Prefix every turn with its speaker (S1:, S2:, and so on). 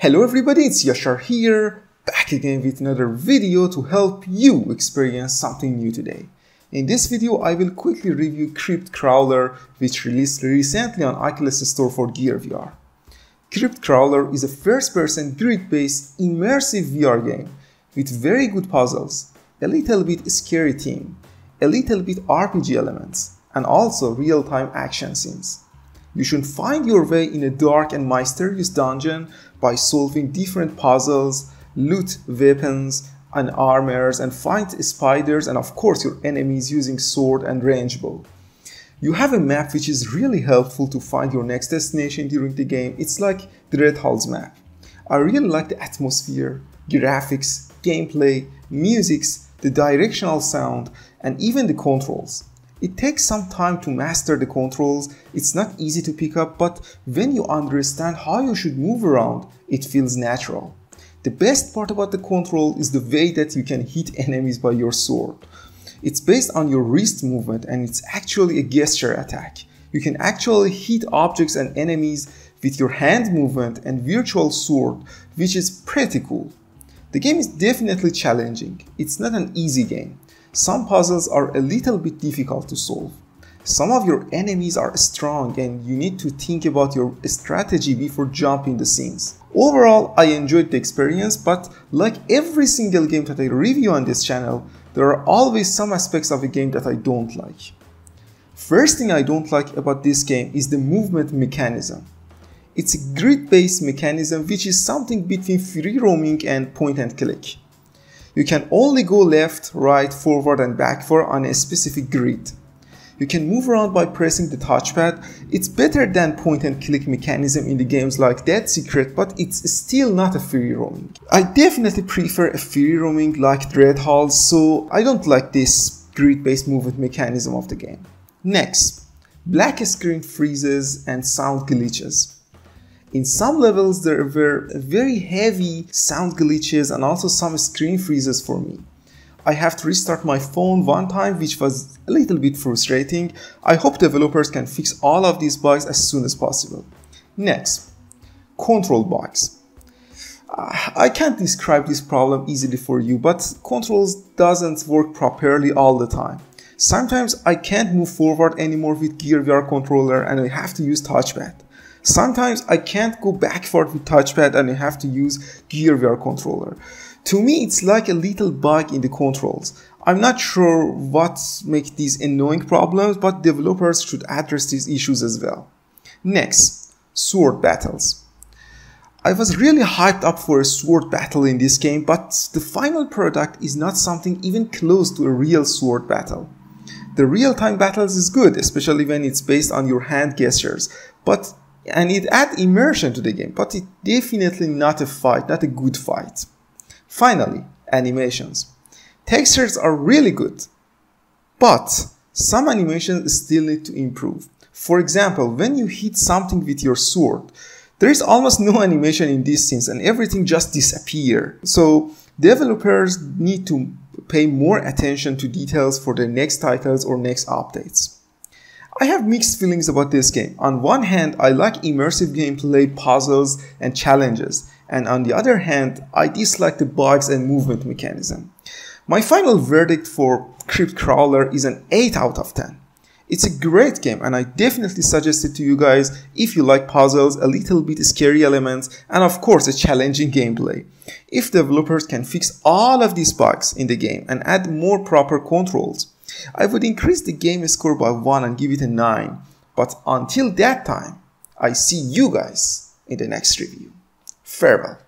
S1: Hello everybody, it's Yashar here, back again with another video to help you experience something new today. In this video, I will quickly review KryptCrawler, which released recently on Oculus Store for Gear VR. KryptCrawler is a first-person grid-based immersive VR game with very good puzzles, a little bit scary theme, a little bit RPG elements, and also real-time action scenes. You should find your way in a dark and mysterious dungeon by solving different puzzles, loot weapons and armors, and fight spiders and of course your enemies using sword and range bow. You have a map which is really helpful to find your next destination during the game. It's like the Red Hall's map. I really like the atmosphere, graphics, gameplay, musics, the directional sound, and even the controls. It takes some time to master the controls, it's not easy to pick up, but when you understand how you should move around, it feels natural. The best part about the control is the way that you can hit enemies by your sword. It's based on your wrist movement and it's actually a gesture attack. You can actually hit objects and enemies with your hand movement and virtual sword, which is pretty cool. The game is definitely challenging. It's not an easy game. Some puzzles are a little bit difficult to solve. Some of your enemies are strong and you need to think about your strategy before jumping the scenes. Overall, I enjoyed the experience, but like every single game that I review on this channel, there are always some aspects of a game that I don't like. First thing I don't like about this game is the movement mechanism. It's a grid-based mechanism which is something between free roaming and point and click. You can only go left, right, forward and backward on a specific grid. You can move around by pressing the touchpad. It's better than point and click mechanism in the games like Dead Secret, but it's still not a free roaming. I definitely prefer a free roaming like Red Hall, so I don't like this grid-based movement mechanism of the game. Next, black screen freezes and sound glitches. In some levels there were very heavy sound glitches and also some screen freezes for me. I have to restart my phone one time, which was a little bit frustrating. I hope developers can fix all of these bugs as soon as possible. Next, control bugs. I can't describe this problem easily for you, but controls doesn't work properly all the time. Sometimes I can't move forward anymore with Gear VR controller and I have to use touchpad. Sometimes I can't go backward with touchpad and I have to use Gear VR controller. To me, it's like a little bug in the controls. I'm not sure what makes these annoying problems, but developers should address these issues as well. Next, sword battles. I was really hyped up for a sword battle in this game, but the final product is not something even close to a real sword battle. The real-time battles is good, especially when it's based on your hand gestures, and it adds immersion to the game, but it's definitely not a fight, not a good fight. Finally, animations. Textures are really good, but some animations still need to improve. For example, when you hit something with your sword, there is almost no animation in these scenes and everything just disappears. So developers need to pay more attention to details for their next titles or next updates. I have mixed feelings about this game. On one hand, I like immersive gameplay, puzzles, and challenges. And on the other hand, I dislike the bugs and movement mechanism. My final verdict for KryptCrawler is an 8 out of 10. It's a great game and I definitely suggest it to you guys if you like puzzles, a little bit scary elements, and of course a challenging gameplay. If developers can fix all of these bugs in the game and add more proper controls, I would increase the game score by 1 and give it a 9. But until that time, I see you guys in the next review. Farewell.